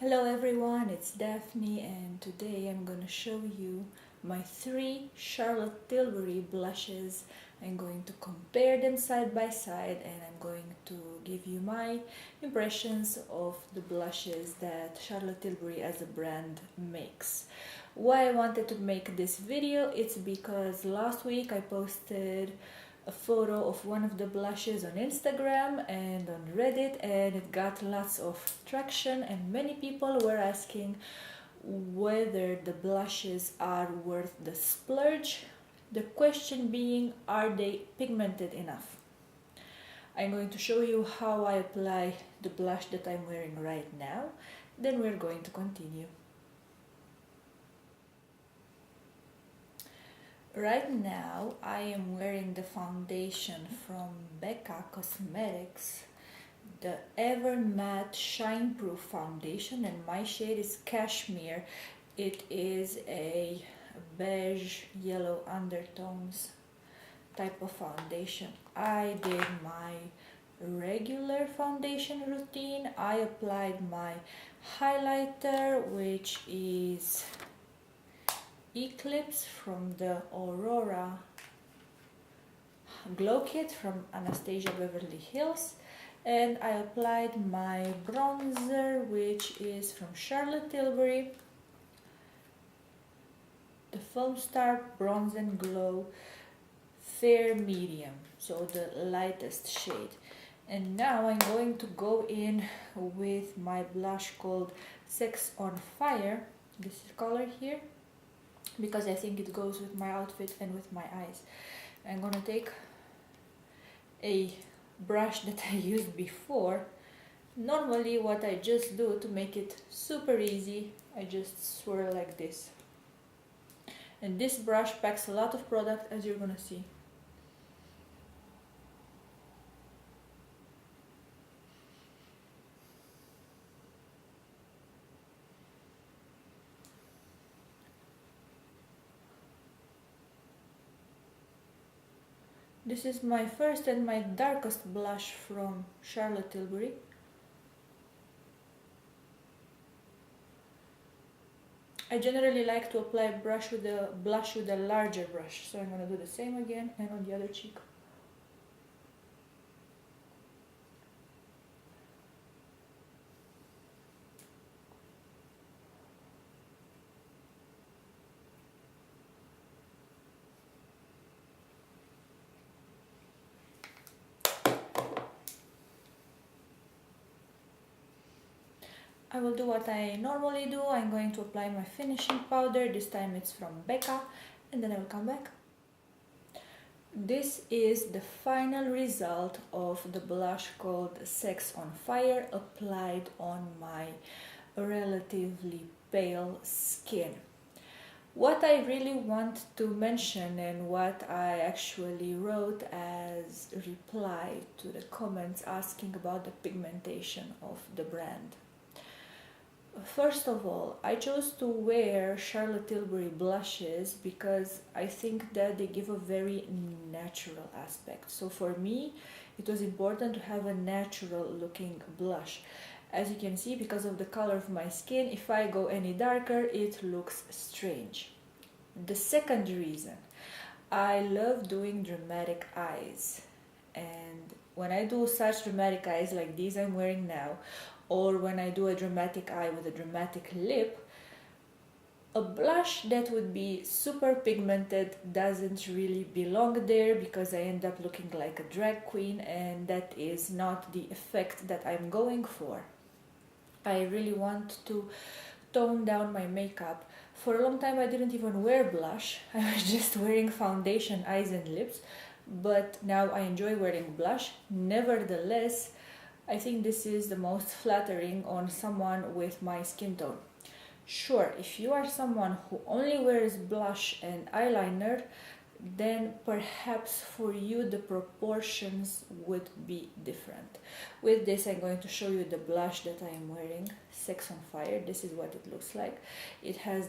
Hello everyone, it's Daphne and today I'm going to show you my 3 Charlotte Tilbury blushes. I'm going to compare them side by side and I'm going to give you my impressions of the blushes that Charlotte Tilbury as a brand makes. Why I wanted to make this video, it's because last week I posted a photo of one of the blushes on Instagram and on Reddit, and it got lots of traction and many people were asking whether the blushes are worth the splurge. The question being, are they pigmented enough? I'm going to show you how I apply the blush that I'm wearing right now, then we're going to continue. Right now I am wearing the foundation from Becca Cosmetics, the Ever Matte Shine Proof foundation, and my shade is Cashmere. It is a beige yellow undertones type of foundation. I did my regular foundation routine. I applied my highlighter, which is Eclipse from the Aurora Glow Kit from Anastasia Beverly Hills, and I applied my bronzer, which is from Charlotte Tilbury, the Foam Star Bronze and Glow Fair Medium, so the lightest shade. And now I'm going to go in with my blush called Sex on Fire, this color here, because I think it goes with my outfit and with my eyes. I'm gonna take a brush that I used before. Normally what I just do to make it super easy, I just swirl like this. And this brush packs a lot of product, as you're gonna see. This is my first and my darkest blush from Charlotte Tilbury. I generally like to apply blush with a larger brush, so I'm going to do the same again and on the other cheek. I will do what I normally do. I'm going to apply my finishing powder. This time it's from Becca, and then I will come back. This is the final result of the blush called Sex on Fire, applied on my relatively pale skin. What I really want to mention, and what I actually wrote as reply to the comments asking about the pigmentation of the brand. First of all, I chose to wear Charlotte Tilbury blushes because I think that they give a very natural aspect. So for me, it was important to have a natural looking blush. As you can see, because of the color of my skin, if I go any darker, it looks strange. The second reason, I love doing dramatic eyes. And when I do such dramatic eyes like these I'm wearing now, or when I do a dramatic eye with a dramatic lip, a blush that would be super pigmented doesn't really belong there, because I end up looking like a drag queen, and that is not the effect that I'm going for. I really want to tone down my makeup. For a long time I didn't even wear blush, I was just wearing foundation, eyes and lips, but now I enjoy wearing blush. Nevertheless, I think this is the most flattering on someone with my skin tone. Sure, if you are someone who only wears blush and eyeliner, then perhaps for you the proportions would be different. With this, I'm going to show you the blush that I am wearing, Sex on Fire. This is what it looks like. It has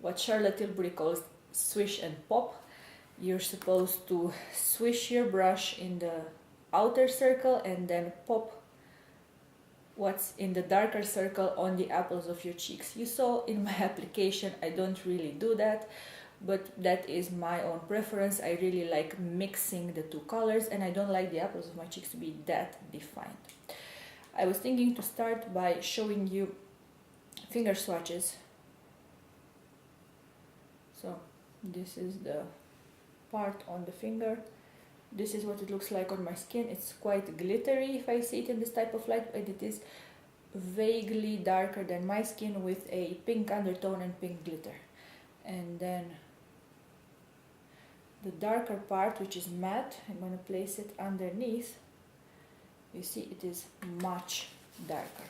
what Charlotte Tilbury calls swish and pop. You're supposed to swish your brush in the outer circle and then pop what's in the darker circle on the apples of your cheeks. You saw in my application I don't really do that, but that is my own preference. I really like mixing the two colors, and I don't like the apples of my cheeks to be that defined. I was thinking to start by showing you finger swatches. So this is the part on the finger. This is what it looks like on my skin. It's quite glittery if I see it in this type of light, and it is vaguely darker than my skin with a pink undertone and pink glitter. And then the darker part, which is matte, I'm going to place it underneath. You see it is much darker.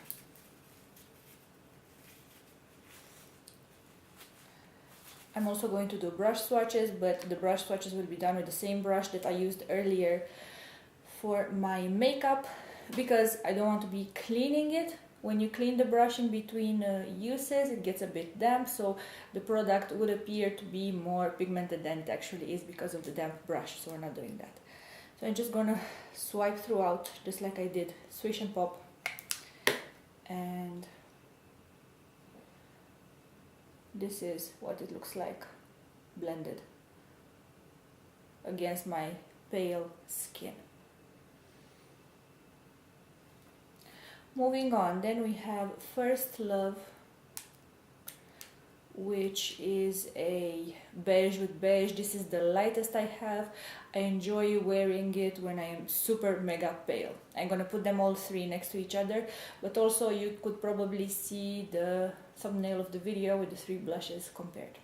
I'm also going to do brush swatches, but the brush swatches will be done with the same brush that I used earlier for my makeup, because I don't want to be cleaning it. When you clean the brush in between uses, it gets a bit damp, so the product would appear to be more pigmented than it actually is because of the damp brush, so we're not doing that. So I'm just gonna swipe throughout, just like I did Swish and Pop, and this is what it looks like blended against my pale skin. Moving on, then we have First Love, which is a beige with beige. This is the lightest I have. I enjoy wearing it when I am super mega pale. I'm gonna put them all three next to each other, but also you could probably see the thumbnail of the video with the three blushes compared.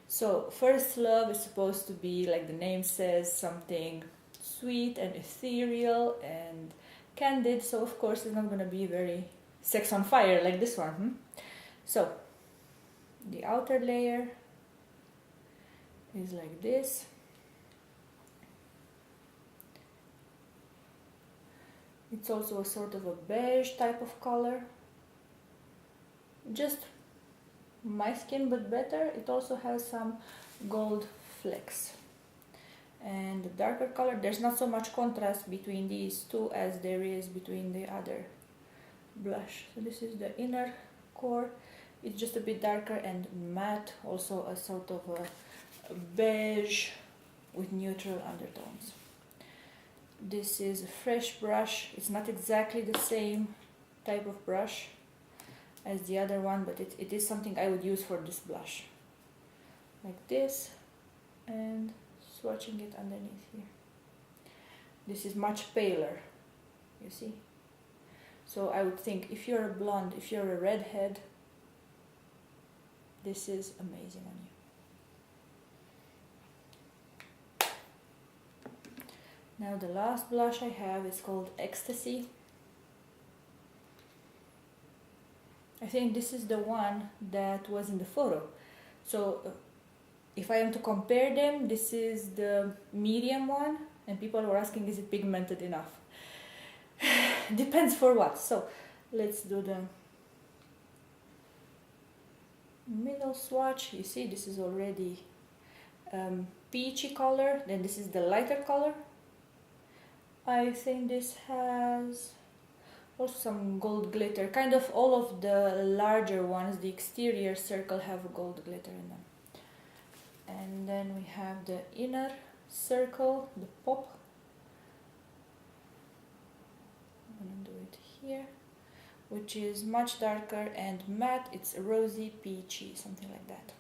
So First Love is supposed to be, like the name says, something sweet and ethereal and candid, so of course it's not going to be very sex on fire like this one. So the outer layer is like this. It's also a sort of a beige type of color, just my skin but better. It also has some gold flecks. And the darker color, there's not so much contrast between these two as there is between the other blush. So this is the inner core. It's just a bit darker and matte, also a sort of a beige with neutral undertones. This is a fresh brush. It's not exactly the same type of brush as the other one, but it is something I would use for this blush. Like this, and swatching it underneath here. This is much paler, you see. So I would think if you're a blonde, if you're a redhead, this is amazing on you. Now the last blush I have is called Ecstasy. I think this is the one that was in the photo. So if I am to compare them, this is the medium one, and people were asking, is it pigmented enough? Depends for what. So let's do the middle swatch. You see, this is already peachy color. Then this is the lighter color. I think this has also some gold glitter. Kind of all of the larger ones, the exterior circle, have gold glitter in them. And then we have the inner circle, the pop. I'm gonna do it here, which is much darker and matte. It's rosy peachy, something like that.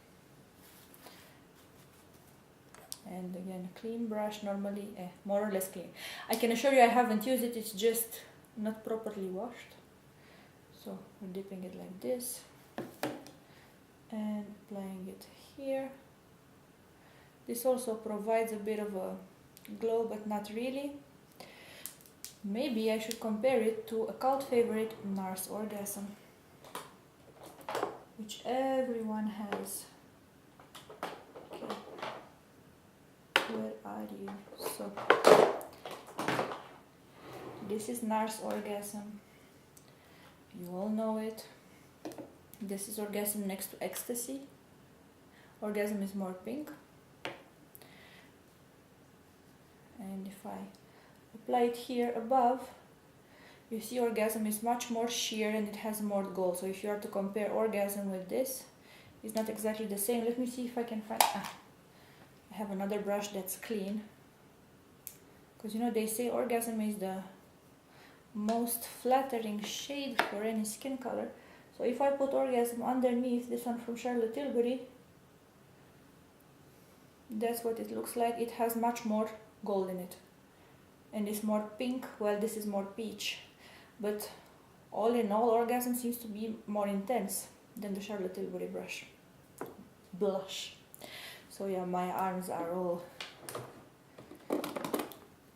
And again, clean brush, normally more or less clean. I can assure you I haven't used it, it's just not properly washed. So we're dipping it like this and applying it here. This also provides a bit of a glow, but not really. Maybe I should compare it to a cult favorite, Nars Orgasm, which everyone has. Okay. Where are you? So this is Nars Orgasm. You all know it. This is Orgasm next to Ecstasy. Orgasm is more pink. And if I apply it here above, You see, Orgasm is much more sheer and it has more gold. So if you are to compare Orgasm with this, it's not exactly the same. Let me see if I can find... I have another brush that's clean. Because you know, they say Orgasm is the most flattering shade for any skin color. So if I put Orgasm underneath this one from Charlotte Tilbury, that's what it looks like. It has much more gold in it. And it's more pink, while this is more peach. But all in all, Orgasm seems to be more intense than the Charlotte Tilbury blush. So yeah, my arms are all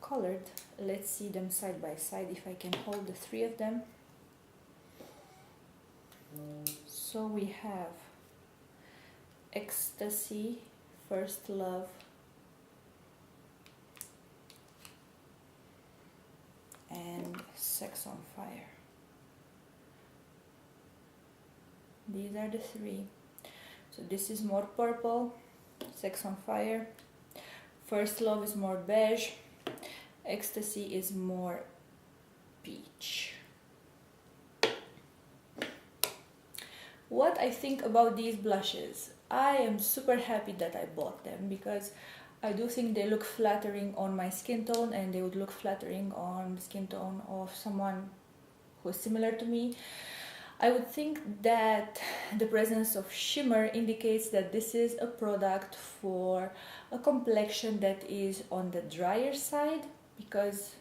colored. Let's see them side by side if I can hold the three of them. So we have Ecstasy, First Love, and Sex on Fire. These are the three. So this is more purple, Sex on Fire. First Love is more beige. Ecstasy is more peach. What I think about these blushes, I am super happy that I bought them because I do think they look flattering on my skin tone, and they would look flattering on the skin tone of someone who is similar to me. I would think that the presence of shimmer indicates that this is a product for a complexion that is on the drier side, because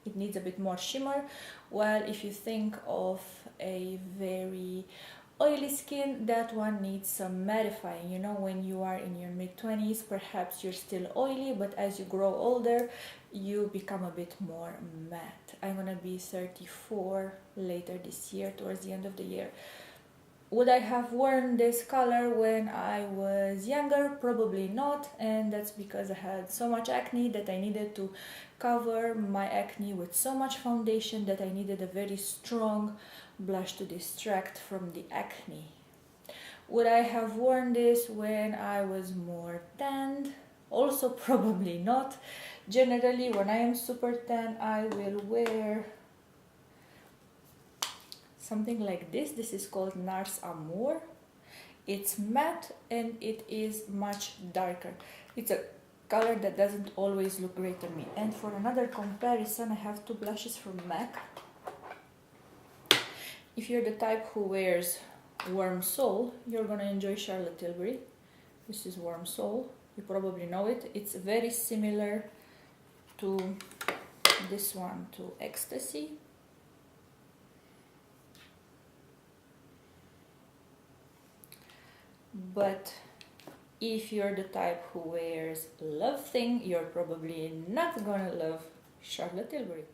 it needs a bit more shimmer, while if you think of a very oily skin, that one needs some mattifying. You know, when you are in your mid-20s, perhaps you're still oily, but as you grow older, you become a bit more matte. I'm gonna be 34 later this year, towards the end of the year. Would I have worn this color when I was younger? Probably not, and that's because I had so much acne that I needed to cover my acne with so much foundation that I needed a very strong blush to distract from the acne. Would I have worn this when I was more tanned? Also probably not. Generally, when I am super tan, I will wear something like this. This is called Nars Armoire. It's matte and it is much darker. It's a color that doesn't always look great on me. And for another comparison, I have two blushes from MAC. If you're the type who wears Warm Soul, you're gonna enjoy Charlotte Tilbury. This is Warm Soul. You probably know it. It's very similar to this one, to Ecstasy. But if you're the type who wears Love Thing, you're probably not gonna love Charlotte Tilbury.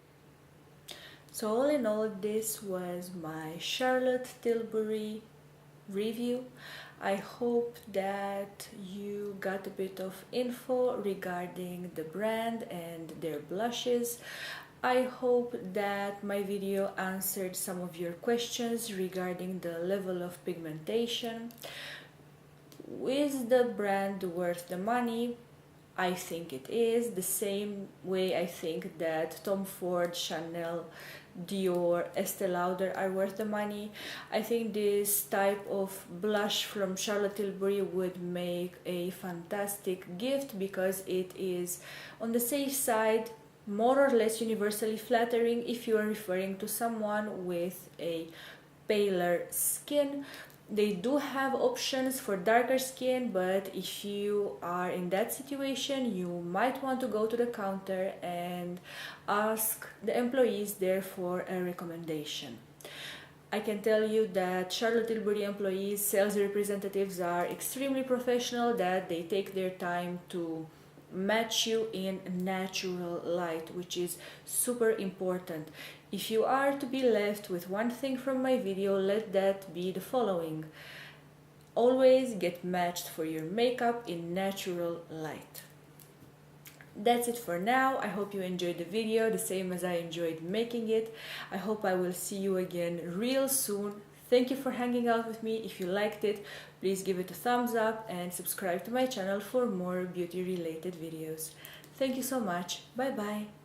So all in all, this was my Charlotte Tilbury review. I hope that you got a bit of info regarding the brand and their blushes. I hope that my video answered some of your questions regarding the level of pigmentation. Is the brand worth the money? I think it is, the same way I think that Tom Ford, Chanel, Dior, Estee Lauder are worth the money. I think this type of blush from Charlotte Tilbury would make a fantastic gift because it is on the safe side, more or less universally flattering if you are referring to someone with a paler skin. They do have options for darker skin, but if you are in that situation, you might want to go to the counter and ask the employees there for a recommendation. I can tell you that Charlotte Tilbury employees, sales representatives are extremely professional, that they take their time to match you in natural light, which is super important. If you are to be left with one thing from my video, let that be the following: always get matched for your makeup in natural light. That's it for now. I hope you enjoyed the video the same as I enjoyed making it. I hope I will see you again real soon. Thank you for hanging out with me. If you liked it, please give it a thumbs up and subscribe to my channel for more beauty related videos. Thank you so much. Bye bye.